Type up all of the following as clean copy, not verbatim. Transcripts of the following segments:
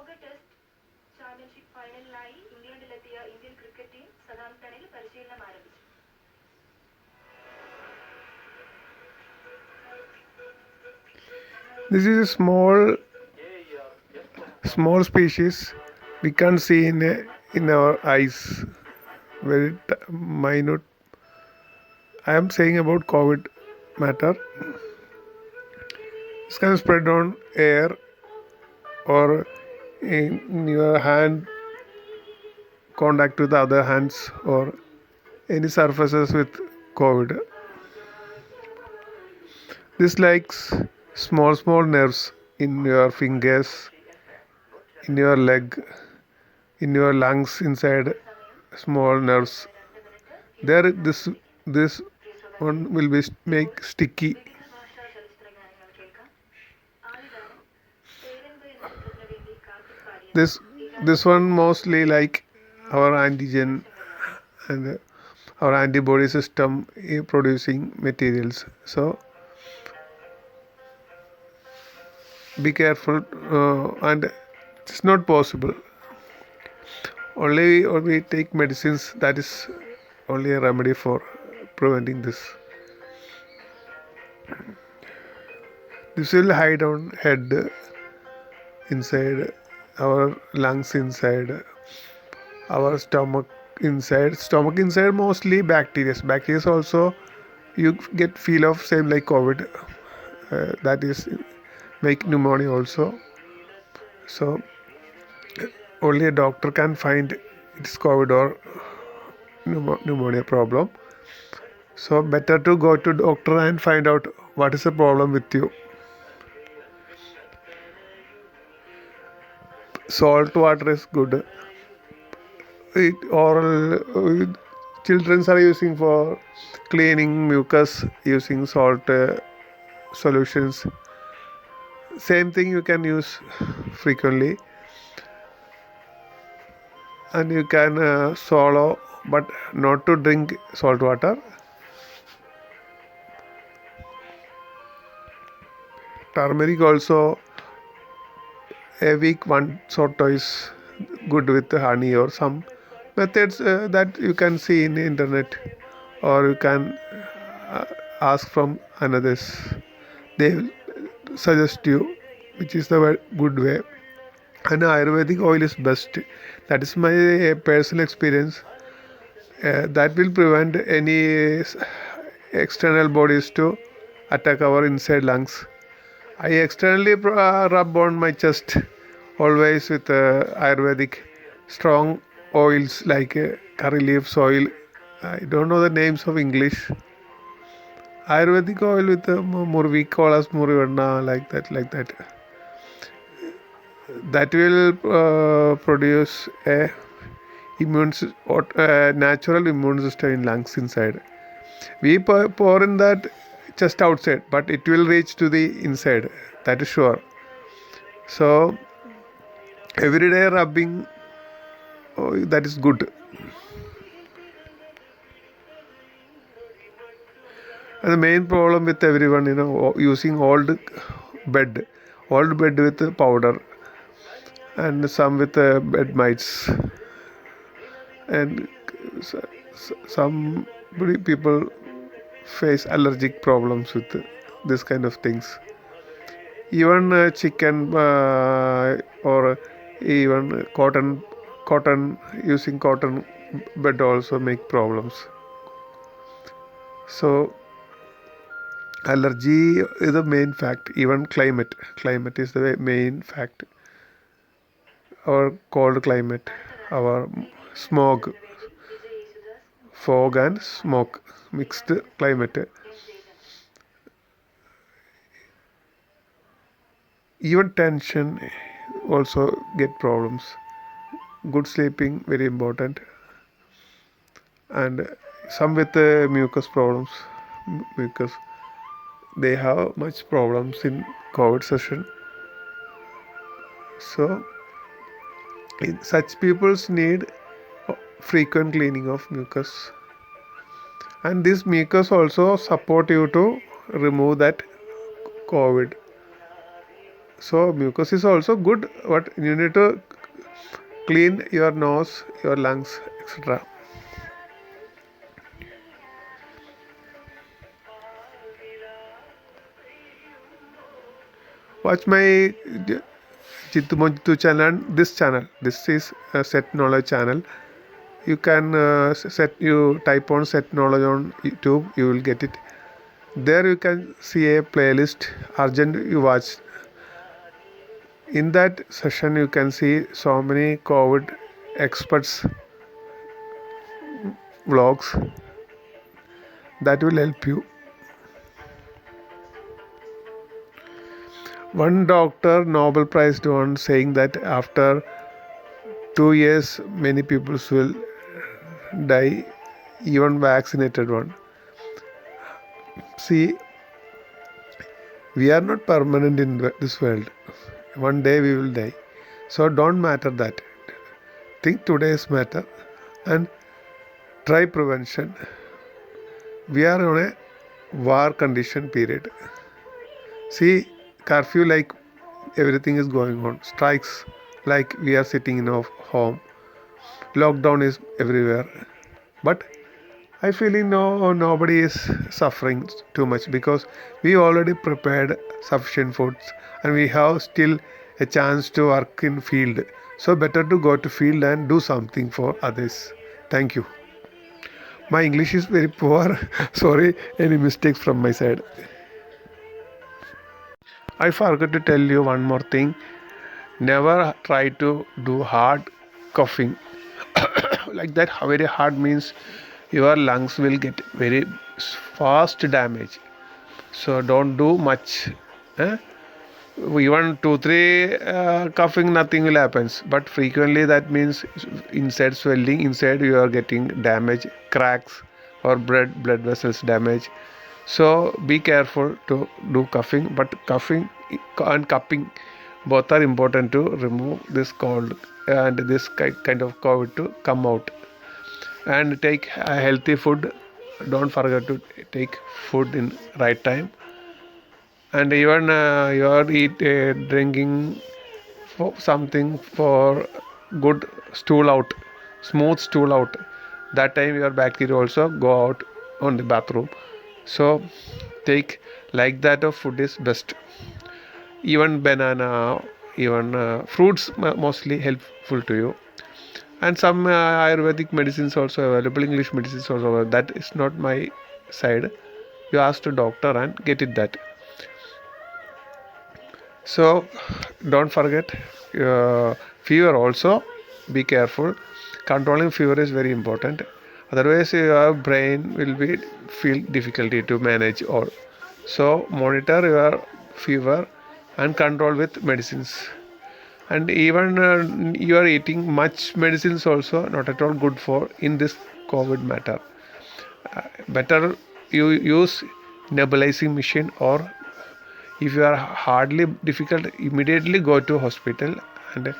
ലോക test championship ഫൈനലിനായി ഇംഗ്ലണ്ടിലെത്തിയ ഇന്ത്യൻ ക്രിക്കറ്റ് ടീം സതാംപ്ടണിൽ പരിശീലനം ആരംഭിച്ചു. This is a small species we can't see in our eyes, very minute. I am saying about COVID matter. This can spread on air or in your hand contact with other hands or any surfaces with COVID. This likes small nerves in your fingers, in your leg, in your lungs inside small nerves. There this one will be make sticky. ഭാഷാ ചലച്ചിത്ര ഗാനങ്ങൾ കേൾക്കാം. ആദ്യ ഗാനം പേരെന്ത് എന്ന ചിത്രത്തിനു വേണ്ടി കാർത്തിക് പാടിയ This one mostly like our antigen and our antibody system producing materials. So be careful and it's not possible. Only we take medicines, that is only a remedy for preventing this. This will hide on head, inside our lungs, inside our stomach inside mostly bacteria also you get feel of same like COVID, that is make pneumonia also. So only a doctor can find it's COVID or pneumonia problem. So better to go to doctor and find out what is the problem with you. Salt water is good. Children are using for cleaning mucus using salt solutions. Same thing you can use frequently, and you can swallow but not to drink salt water. Turmeric also a week once or twice good with honey or some methods that you can see in the internet, or you can ask from others. They will suggest you which is the good way. And Ayurvedic oil is best. That is my personal experience. That will prevent any external bodies to attack our inside lungs. I externally rub on my chest always with Ayurvedic strong oils like curry leaves oil. I don't know the names of English. Ayurvedic oil with Murvi Kolas Murivanna, like that. That will produce a natural immune system in lungs inside. We pour in that just outside, but it will reach to the inside. That is sure. So everyday rubbing, that is good. And the main problem with everyone, using old bed with powder, and some with bed mites, and some people face allergic problems with this kind of things. Even chicken or even cotton using cotton bed also make problems. So allergy is the main fact. Even climate is the main fact. Our cold climate, our smog, fog and smoke, mixed climate. Even tension also get problems. Good sleeping very important. And some with mucus problems. They have much problems in COVID session. So such peoples need frequent cleaning of mucus, and this mucus also support you to remove that COVID. So mucus is also good, but you need to clean your nose, your lungs, etc. Watch my Chittu Monchitu channel and this channel. This is a set knowledge channel. You can you type on set knowledge on YouTube, you will get it. There you can see a playlist urgent you watch. In that session you can see so many COVID experts vlogs that will help you. One doctor Nobel Prize won saying that after 2 years many people will die, even vaccinated one. See, we are not permanent in this world. One day we will die. So don't matter that. Think today's matter and try prevention. We are on a war condition period. See, curfew like everything is going on. Strikes like we are sitting in our home. Lockdown is everywhere. But I feel nobody is suffering too much because we already prepared sufficient foods and we have still a chance to work in field. So better to go to field and do something for others. Thank you. My English is very poor. Sorry, any mistakes from my side. I forgot to tell you one more thing. Never try to do hard coughing. Like that, very hard means your lungs will get very fast damage. So don't do much. Eh? Even 2-3 coughing, nothing will happen. But frequently that means inside swelling, inside you are getting damage, cracks or blood vessels damage. So be careful to do coughing. But coughing and cupping both are important to remove this cold and this kind of COVID to come out. And take a healthy food. Don't forget to take food in right time. And even you are drinking for something for good stool out, smooth stool out. That time your bacteria also go out on the bathroom. So take like that of food is best. Even banana, even fruits mostly helpful to you. And some Ayurvedic medicines also available, English medicines also available. That is not my side. You ask to doctor and get it that. So don't forget fever also. Be careful. Controlling fever is very important. Otherwise your brain will be feel difficulty to manage all. So monitor your fever and control with medicines. And even you are eating much medicines also not at all good for in this COVID matter. Better you use nebulizing machine, or if you are hardly difficult, immediately go to hospital and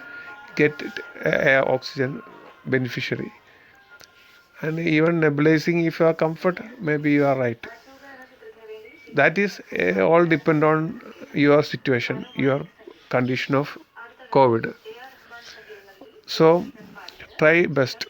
get oxygen beneficiary. And even nebulizing, if you are comfort, maybe you are right. That is all depend on your situation, your condition of COVID. So try best.